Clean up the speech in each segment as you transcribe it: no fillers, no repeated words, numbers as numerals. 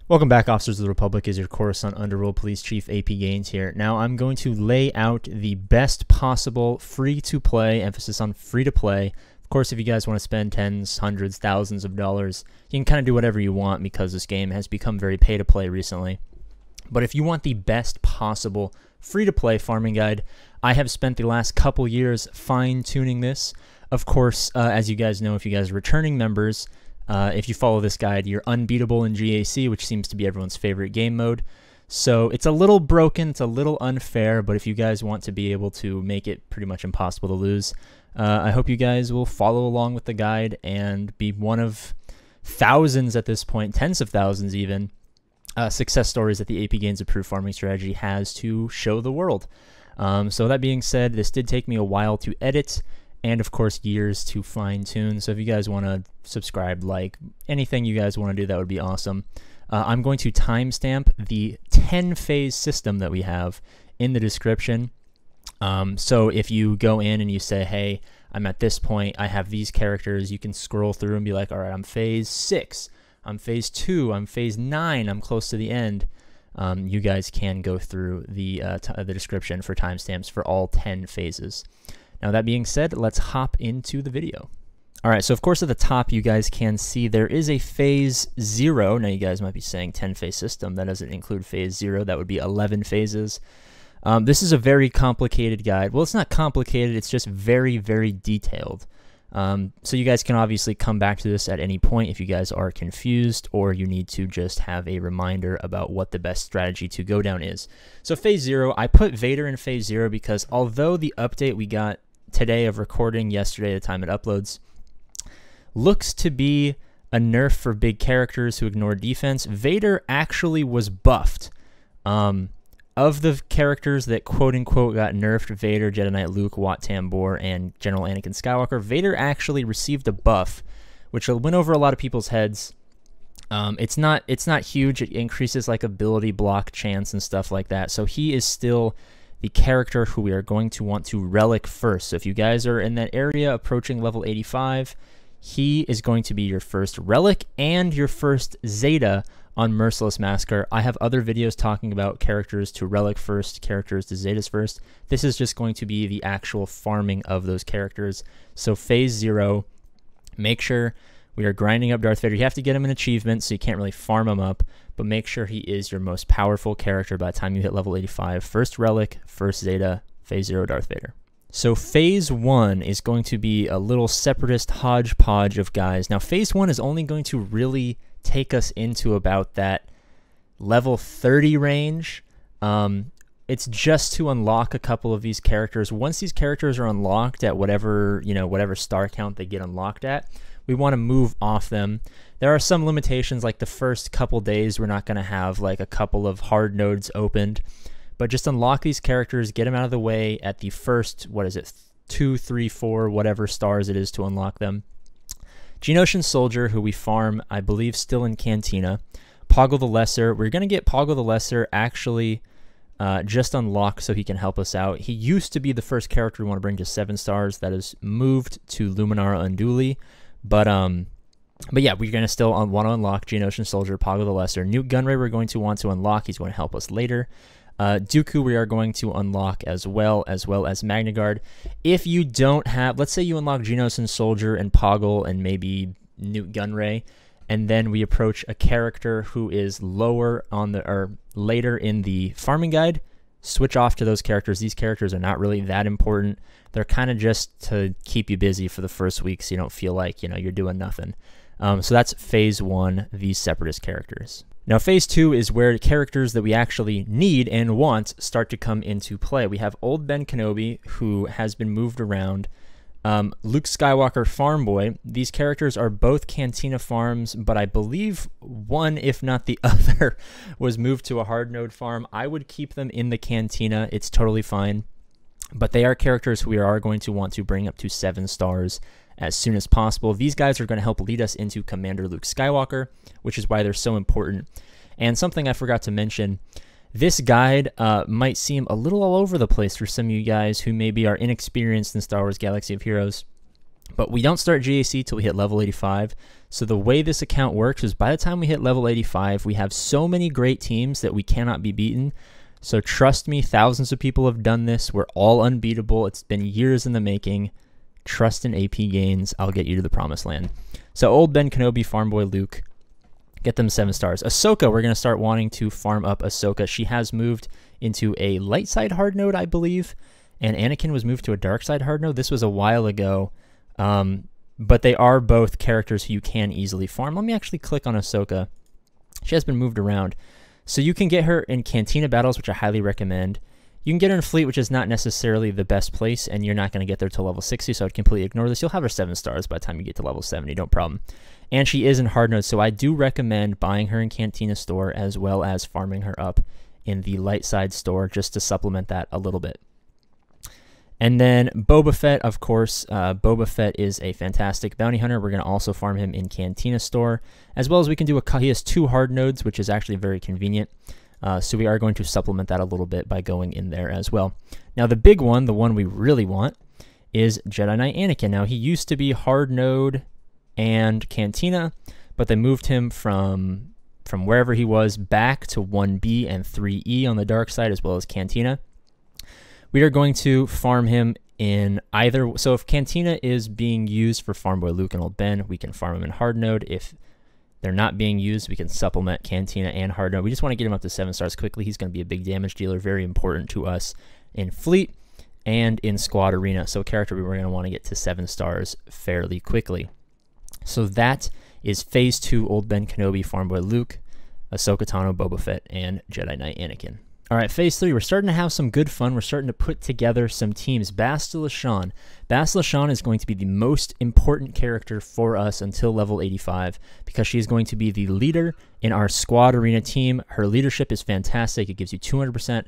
Welcome back, Officers of the Republic. Is your Coruscant Underworld Police Chief AP Gaines here. Now I'm going to lay out the best possible free-to-play, emphasis on free-to-play. Of course, if you guys want to spend tens, hundreds, thousands of dollars, you can kind of do whatever you want because this game has become very pay-to-play recently. But if you want the best possible free-to-play farming guide, I have spent the last couple years fine-tuning this. Of course, as you guys know, if you guys are returning members, if you follow this guide, you're unbeatable in GAC, which seems to be everyone's favorite game mode. So it's a little broken, it's a little unfair, but if you guys want to be able to make it pretty much impossible to lose, I hope you guys will follow along with the guide and be one of thousands at this point, tens of thousands even, success stories that the AP Gaines approved farming strategy has to show the world. So that being said, this did take me a while to edit, and of course years to fine tune. So if you guys want to subscribe, like anything you guys want to do, that would be awesome. I'm going to timestamp the 10-phase system that we have in the description. So if you go in and you say, hey, I'm at this point, I have these characters, you can scroll through and be like, all right, I'm phase 6, I'm phase 2, I'm phase 9, I'm close to the end. You guys can go through the description for timestamps for all 10 phases. Now that being said, let's hop into the video. All right, so of course at the top you guys can see there is a phase 0. Now you guys might be saying 10-phase system. That doesn't include phase 0. That would be 11 phases. This is a very complicated guide. Well, it's not complicated. It's just very, very detailed. So you guys can obviously come back to this at any point if you guys are confused or you need to just have a reminder about what the best strategy to go down is. So phase 0, I put Vader in phase 0 because although the update we got today of recording yesterday, the time it uploads, looks to be a nerf for big characters who ignore defense, Vader actually was buffed. Of the characters that quote-unquote got nerfed, Vader, Jedi Knight Luke, Wat Tambor, and General Anakin Skywalker, Vader actually received a buff, which went over a lot of people's heads. It's not huge. It increases like ability block chance and stuff like that. So he is still the character who we are going to want to relic first. So if you guys are in that area approaching level 85, he is going to be your first relic and your first Zeta on Merciless Massacre. I have other videos talking about characters to relic first, characters to Zetas first. This is just going to be the actual farming of those characters. So phase 0, make sure we are grinding up Darth Vader. You have to get him an achievement, so you can't really farm him up, but make sure he is your most powerful character by the time you hit level 85. First relic, first Zeta, phase 0 Darth Vader. So phase 1 is going to be a little separatist hodgepodge of guys. Now phase 1 is only going to really take us into about that level 30 range. It's just to unlock a couple of these characters. Once these characters are unlocked at whatever star count they get unlocked at, we want to move off them. There are some limitations, like the first couple days we're not going to have like a couple of hard nodes opened, but just unlock these characters, get them out of the way at the first, 2, 3, 4, whatever stars it is to unlock them. Geonosian Soldier, who we farm, I believe, still in Cantina. Poggle the Lesser. We're going to get Poggle the Lesser actually just unlocked so he can help us out. He used to be the first character we want to bring to 7 stars. That is moved to Luminara Unduli. But yeah, we're going to still want to unlock Geonosian Soldier, Poggle the Lesser. Newt Gunray we're going to want to unlock. He's going to help us later. Dooku we are going to unlock as well as Magna Guard. If you don't have, let's say you unlock Geonosian Soldier and Poggle and maybe Newt Gunray, and then we approach a character who is lower on the, or later in the farming guide, switch off to those characters. These characters are not really that important. They're kind of just to keep you busy for the first week so you don't feel like, you're doing nothing. So that's phase 1, these separatist characters. Now phase 2 is where the characters that we actually need and want start to come into play. We have old Ben Kenobi, who has been moved around. Luke Skywalker, Farm Boy. These characters are both Cantina farms, but I believe one, if not the other, was moved to a hard node farm. I would keep them in the Cantina. It's totally fine. But they are characters who we are going to want to bring up to 7 stars as soon as possible. These guys are going to help lead us into Commander Luke Skywalker, which is why they're so important. And something I forgot to mention, this guide might seem a little all over the place for some of you guys who maybe are inexperienced in Star Wars Galaxy of Heroes. But we don't start GAC till we hit level 85. So the way this account works is by the time we hit level 85, we have so many great teams that we cannot be beaten. So trust me, thousands of people have done this. We're all unbeatable. It's been years in the making. Trust in AP gains. I'll get you to the promised land. So old Ben Kenobi, Farm Boy Luke, get them 7 stars. Ahsoka, we're going to start wanting to farm up Ahsoka. She has moved into a light side hard node, I believe, and Anakin was moved to a dark side hard node. This was a while ago, but they are both characters who you can easily farm. Let me actually click on Ahsoka. She has been moved around. So you can get her in Cantina battles, which I highly recommend. You can get her in Fleet, which is not necessarily the best place, and you're not going to get there till level 60, so I'd completely ignore this. You'll have her 7 stars by the time you get to level 70, no problem. And she is in hard node, so I do recommend buying her in Cantina store as well as farming her up in the light side store just to supplement that a little bit. And then Boba Fett, of course. Boba Fett is a fantastic bounty hunter. We're going to also farm him in Cantina store, as well as we can do he has 2 hard nodes, which is actually very convenient. So we are going to supplement that a little bit by going in there as well. Now the big one, the one we really want, is Jedi Knight Anakin. Now he used to be hard node and Cantina, but they moved him from wherever he was back to 1B and 3E on the dark side, as well as Cantina. We are going to farm him in either. So if Cantina is being used for Farm Boy Luke and Old Ben, we can farm him in hard node. If they're not being used, we can supplement Cantina and hard node. We just want to get him up to 7 stars quickly. He's going to be a big damage dealer, very important to us in Fleet and in Squad Arena. So a character we're going to want to get to 7 stars fairly quickly. So that is Phase 2, Old Ben Kenobi, Farm Boy Luke, Ahsoka Tano, Boba Fett, and Jedi Knight Anakin. All right, Phase 3, we're starting to have some good fun. We're starting to put together some teams. Bastila Shan. Bastila Shan is going to be the most important character for us until level 85 because she is going to be the leader in our Squad Arena team. Her leadership is fantastic. It gives you 200%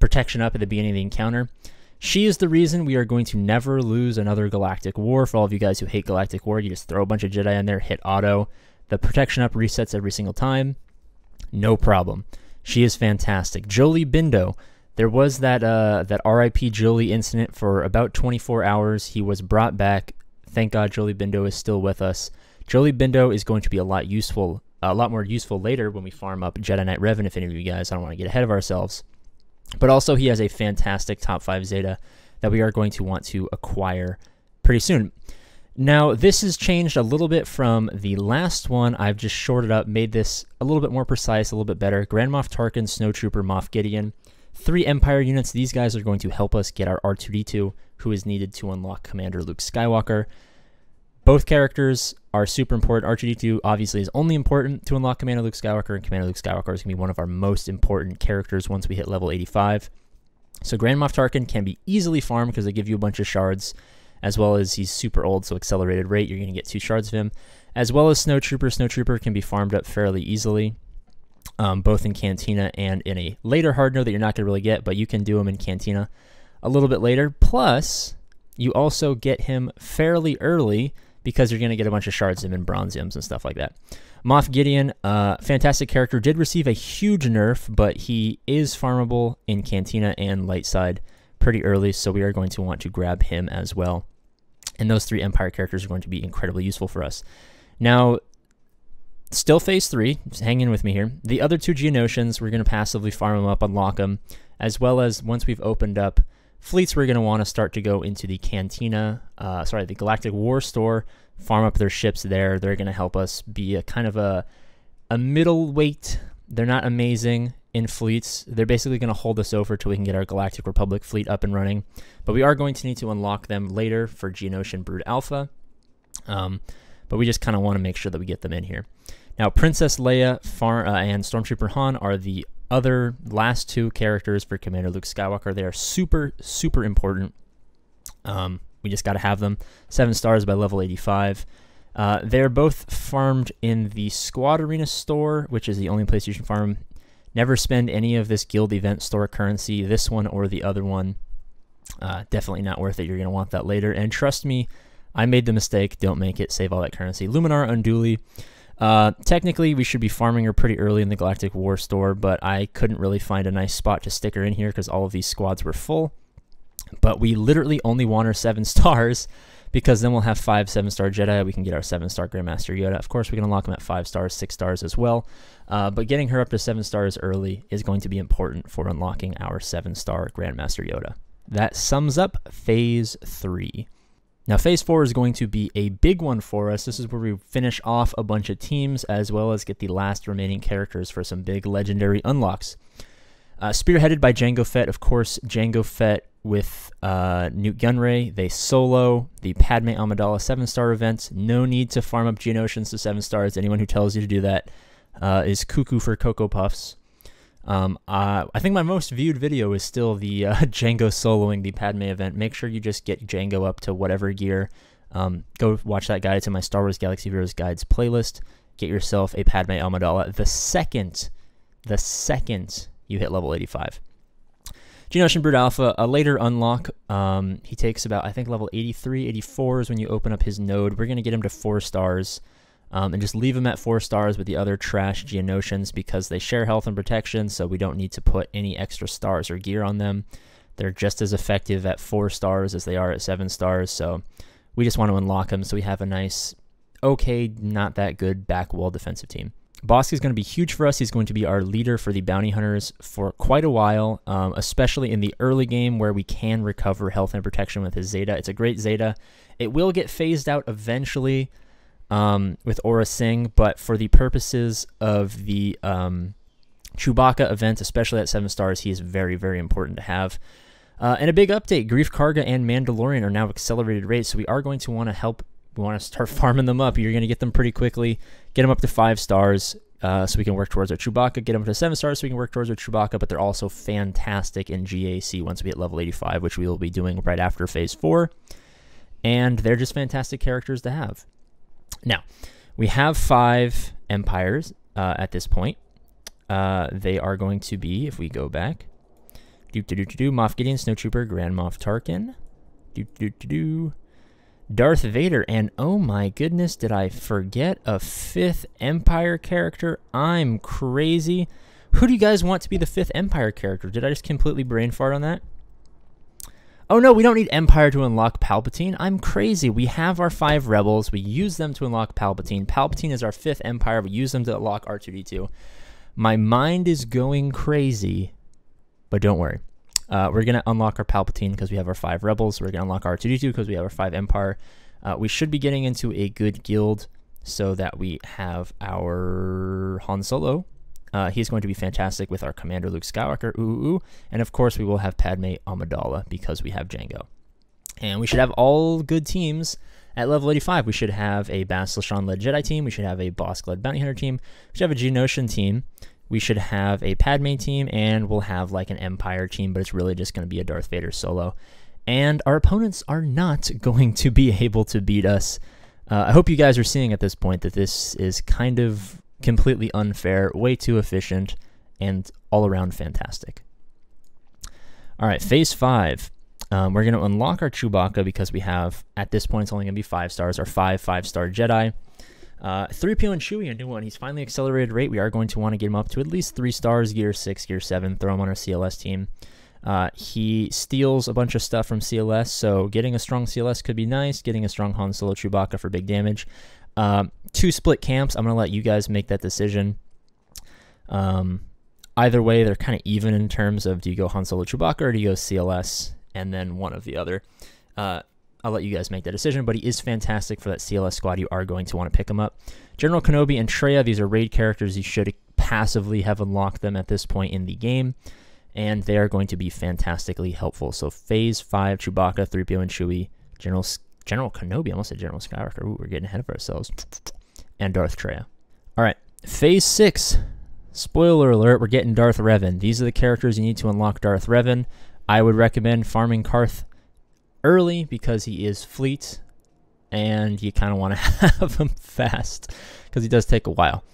protection up at the beginning of the encounter. She is the reason we are going to never lose another Galactic War. For all of you guys who hate Galactic War, you just throw a bunch of Jedi in there, hit auto. The protection up resets every single time. No problem. She is fantastic. Jolie Bindo. There was that RIP Jolie incident for about 24 hours. He was brought back. Thank God Jolie Bindo is still with us. Jolie Bindo is going to be a lot more useful later when we farm up Jedi Knight Revan, if any of you guys, I don't want to get ahead of ourselves. But also he has a fantastic top 5 Zeta that we are going to want to acquire pretty soon. Now, this has changed a little bit from the last one. I've just shorted up, made this a little bit more precise, a little bit better. Grand Moff Tarkin, Snowtrooper, Moff Gideon. 3 Empire units. These guys are going to help us get our R2-D2, who is needed to unlock Commander Luke Skywalker. Both characters are super important. R2-D2 obviously is only important to unlock Commander Luke Skywalker, and Commander Luke Skywalker is going to be one of our most important characters once we hit level 85. So Grand Moff Tarkin can be easily farmed because they give you a bunch of shards, as well as he's super old, so accelerated rate, you're going to get 2 shards of him. As well as Snowtrooper. Snowtrooper can be farmed up fairly easily, both in Cantina and in a later hard node that you're not going to really get, but you can do him in Cantina a little bit later. Plus, you also get him fairly early because you're going to get a bunch of shards of him and bronziums and stuff like that. Moff Gideon, fantastic character, did receive a huge nerf, but he is farmable in Cantina and light side pretty early, so we are going to want to grab him as well. And those 3 Empire characters are going to be incredibly useful for us. Now, still Phase 3, just hang in with me here. The other 2 Geonosians, we're going to passively farm them up, unlock them, as well as once we've opened up fleets, we're going to want to start to go into the the Galactic War store, farm up their ships there. They're going to help us be a kind of a middleweight. They're not amazing in fleets. They're basically going to hold us over till we can get our Galactic Republic fleet up and running. But we are going to need to unlock them later for Geonosian Brood Alpha. But we just kind of want to make sure that we get them in here. Now, Princess Leia and Stormtrooper Han are the other last 2 characters for Commander Luke Skywalker. They are super, super important. We just got to have them. 7 stars by level 85. They're both farmed in the Squad Arena store, which is the only place you should farm. Never spend any of this guild event store currency, this one or the other one. Definitely not worth it. You're going to want that later. And trust me, I made the mistake. Don't make it. Save all that currency. Luminar Unduli. Technically, we should be farming her pretty early in the Galactic War store, but I couldn't really find a nice spot to stick her in here because all of these squads were full. But we literally only want her 7 stars because then we'll have 5 7-star Jedi. We can get our 7-star Grandmaster Yoda. Of course, we can unlock them at 5 stars, 6 stars as well. But getting her up to 7 stars early is going to be important for unlocking our 7-star Grandmaster Yoda. That sums up Phase 3. Now, Phase 4 is going to be a big one for us. This is where we finish off a bunch of teams, as well as get the last remaining characters for some big legendary unlocks. Spearheaded by Jango Fett, of course, Jango Fett with Newt Gunray. They solo the Padme Amidala 7-star events. No need to farm up Geonosians to 7 stars. Anyone who tells you to do that is cuckoo for Cocoa Puffs. I think my most viewed video is still the Jango soloing the Padme event. Make sure you just get Jango up to whatever gear. Go watch that guide. It's in my Star Wars Galaxy Heroes Guides playlist. Get yourself a Padme Amidala the second you hit level 85. Geonosian Brood Alpha, a later unlock. He takes about, I think, level 83, 84 is when you open up his node. We're going to get him to 4 stars. And just leave them at 4 stars with the other trash Geonosians because they share health and protection, so we don't need to put any extra stars or gear on them. They're just as effective at 4 stars as they are at 7 stars, so we just want to unlock them so we have a nice, okay, not that good back wall defensive team. Bossk is going to be huge for us. He's going to be our leader for the bounty hunters for quite a while, especially in the early game where we can recover health and protection with his Zeta. It's a great Zeta. It will get phased out eventually with Aura Singh, but for the purposes of the Chewbacca event, especially at 7 stars, he is very, very important to have. And a big update, Grief Karga and Mandalorian are now accelerated rates, so we are going to want to help. We want to start farming them up. You're going to get them pretty quickly. Get them up to 5 stars so we can work towards our Chewbacca. Get them to 7 stars so we can work towards our Chewbacca, but they're also fantastic in GAC once we hit level 85, which we will be doing right after Phase 4. And they're just fantastic characters to have. Now, we have 5 Empires at this point. They are going to be, if we go back, Moff Gideon, Snowtrooper, Grand Moff Tarkin, Darth Vader, and oh my goodness, did I forget a 5th Empire character? I'm crazy. Who do you guys want to be the 5th Empire character? Did I just completely brain fart on that? Oh no, we don't need Empire to unlock Palpatine. I'm crazy. We have our 5 Rebels. We use them to unlock Palpatine. Palpatine is our 5th Empire. We use them to unlock R2-D2. My mind is going crazy, but don't worry. We're going to unlock our Palpatine because we have our 5 Rebels. We're going to unlock R2-D2 because we have our 5 Empire. We should be getting into a good guild so that we have our Han Solo. He's going to be fantastic with our Commander Luke Skywalker. And of course, we will have Padme Amidala because we have Jango. And we should have all good teams at level 85. We should have a Bastila-led Jedi team. We should have a Bossk-led Bounty Hunter team. We should have a Geonosian team. We should have a Padme team, and we'll have like an Empire team, but it's really just going to be a Darth Vader solo. And our opponents are not going to be able to beat us. I hope you guys are seeing at this point that this is kind of completely unfair, way too efficient, and all around fantastic. All right, Phase 5. We're going to unlock our Chewbacca because we have, at this point, it's only going to be 5 stars, our 5 5-star Jedi. 3PO and Chewie, a new one. He's finally accelerated rate. We are going to want to get him up to at least 3 stars, Gear 6, Gear 7, throw him on our CLS team. He steals a bunch of stuff from CLS, so getting a strong CLS could be nice. Getting a strong Han Solo Chewbacca for big damage. 2 split camps. I'm going to let you guys make that decision. Either way, they're kind of even in terms of do you go Han Solo Chewbacca or do you go CLS and then one of the other. I'll let you guys make that decision, but he is fantastic for that CLS squad. You are going to want to pick him up. General Kenobi and Traya, these are raid characters. You should passively have unlocked them at this point in the game, and they are going to be fantastically helpful. So Phase 5, Chewbacca, 3PO, and Chewie, General Kenobi, I almost said General Skywalker. Ooh, we're getting ahead of ourselves. And Darth Traya. All right, Phase 6, spoiler alert, we're getting Darth Revan. These are the characters you need to unlock Darth Revan. I would recommend farming Karth early because he is fleet and you kind of want to have him fast because he does take a while.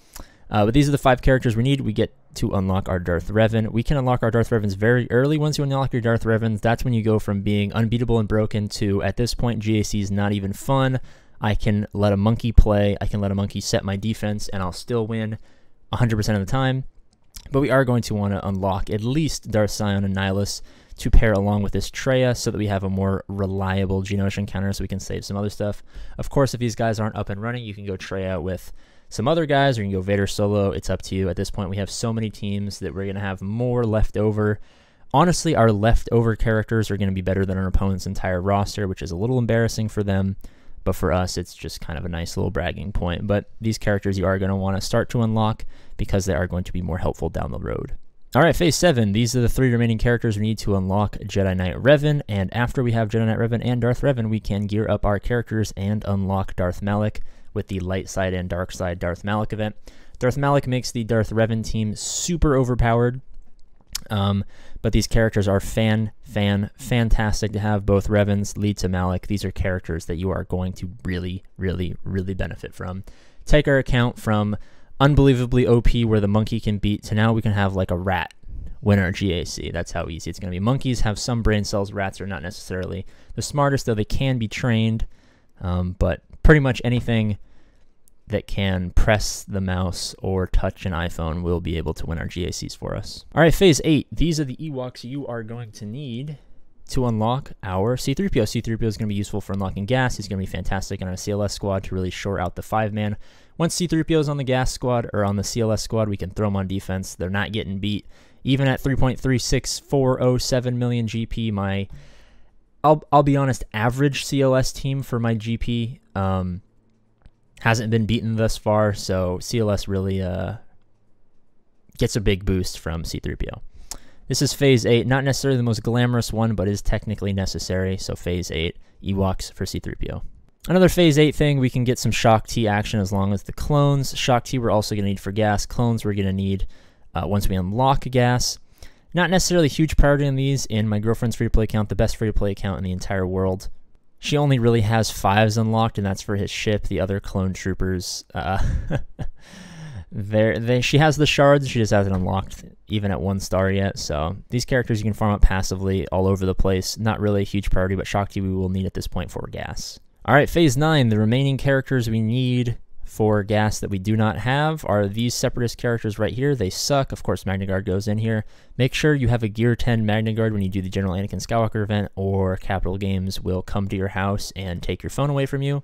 But these are the 5 characters we need. We get to unlock our Darth Revan. We can unlock our Darth Revans very early. Once you unlock your Darth Revans, that's when you go from being unbeatable and broken to, at this point, GAC is not even fun. I can let a monkey play. I can let a monkey set my defense and I'll still win 100% of the time. But we are going to want to unlock at least Darth Sion and Nihilus to pair along with this Traya so that we have a more reliable Geonosis encounter so we can save some other stuff. Of course, if these guys aren't up and running, you can go Traya with some other guys, or you can go Vader solo. It's up to you. At this point, we have so many teams that we're going to have more left over. Honestly, our leftover characters are going to be better than our opponent's entire roster, which is a little embarrassing for them. But for us, it's just kind of a nice little bragging point. But these characters you are going to want to start to unlock because they are going to be more helpful down the road. All right, Phase 7. These are the 3 remaining characters we need to unlock Jedi Knight Revan. And after we have Jedi Knight Revan and Darth Revan, we can gear up our characters and unlock Darth Malak with the Light Side and Dark Side Darth Malak event. Darth Malak makes the Darth Revan team super overpowered. But these characters are fantastic to have. Both Revans lead to Malak. These are characters that you are going to really benefit from. Take our account from unbelievably OP where the monkey can beat to now we can have like a rat win our GAC. That's how easy it's going to be. Monkeys have some brain cells. Rats are not necessarily the smartest, though they can be trained. But pretty much anything that can press the mouse or touch an iPhone will be able to win our GACs for us. All right, Phase 8. These are the Ewoks you are going to need to unlock our C-3PO. C-3PO is going to be useful for unlocking gas. He's going to be fantastic on our CLS squad to really short out the 5-man. Once C-3PO is on the gas squad or on the CLS squad, we can throw them on defense. They're not getting beat. Even at 3.36407 million GP, I'll be honest, average CLS team for my GP hasn't been beaten thus far, so CLS really gets a big boost from C-3PO. This is Phase 8, not necessarily the most glamorous one, but is technically necessary, so Phase 8, Ewoks for C-3PO. Another Phase 8 thing, we can get some Shock T action as long as the clones. Shock T we're also going to need for gas. Clones we're going to need once we unlock gas. Not necessarily huge priority on these in my girlfriend's free-to-play account, the best free-to-play account in the entire world. She only really has 5s unlocked, and that's for his ship. The other clone troopers, she has the shards. She just hasn't unlocked even at 1 star yet. So these characters you can farm up passively all over the place. Not really a huge priority, but Shock T we will need at this point for gas. All right, Phase 9. The remaining characters we need for gas that we do not have are these Separatist characters right here. They suck. Of course, Magna Guard goes in here. Make sure you have a Gear 10 Magna Guard when you do the General Anakin Skywalker event, or Capital Games will come to your house and take your phone away from you.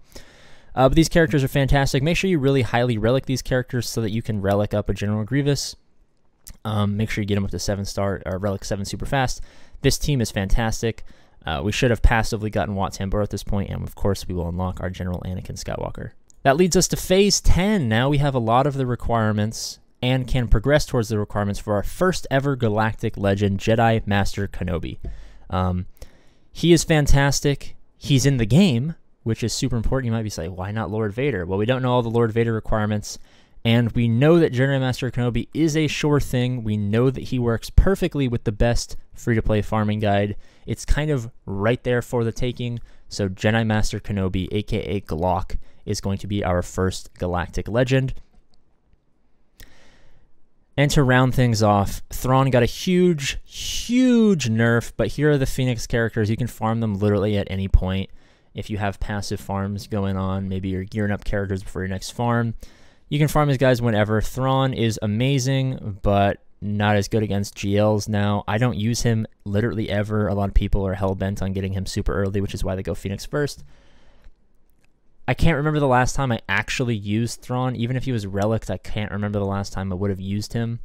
But these characters are fantastic. Make sure you really highly relic these characters so that you can relic up a General Grievous. Make sure you get them up to 7-star or relic 7 super fast. This team is fantastic. We should have passively gotten Wat Tambor at this point, and of course we will unlock our General Anakin Skywalker. That leads us to Phase 10. Now we have a lot of the requirements and can progress towards the requirements for our first ever Galactic Legend, Jedi Master Kenobi. He is fantastic. He's in the game, which is super important. You might be saying, why not Lord Vader? Well, we don't know all the Lord Vader requirements, and we know that Jedi Master Kenobi is a sure thing. We know that he works perfectly with the best free-to-play farming guide. It's kind of right there for the taking. So Jedi Master Kenobi, aka Glock, is going to be our first Galactic Legend. And to round things off, Thrawn got a huge nerf, but here are the Phoenix characters. You can farm them literally at any point. If you have passive farms going on, maybe you're gearing up characters before your next farm, you can farm these guys whenever. Thrawn is amazing, but not as good against GLs now. I don't use him literally ever. A lot of people are hell-bent on getting him super early, which is why they go Phoenix first. I can't remember the last time I actually used Thrawn. Even if he was relicked, I can't remember the last time I would have used him.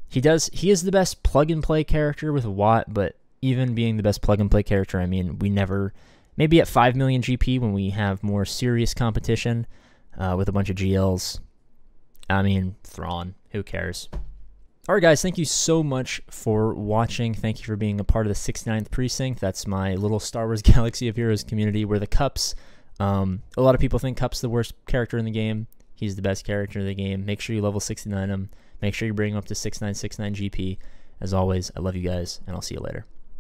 He is the best plug-and-play character with Watt, but even being the best plug-and-play character, I mean, we never... Maybe at 5 million GP when we have more serious competition with a bunch of GLs. I mean, Thrawn. Who cares? Alright guys, thank you so much for watching. Thank you for being a part of the 69th Precinct. That's my little Star Wars Galaxy of Heroes community where the Cups... a lot of people think Cup's the worst character in the game. He's the best character in the game. Make sure you level 69 him. Make sure you bring him up to 6969 GP. As always, I love you guys, and I'll see you later.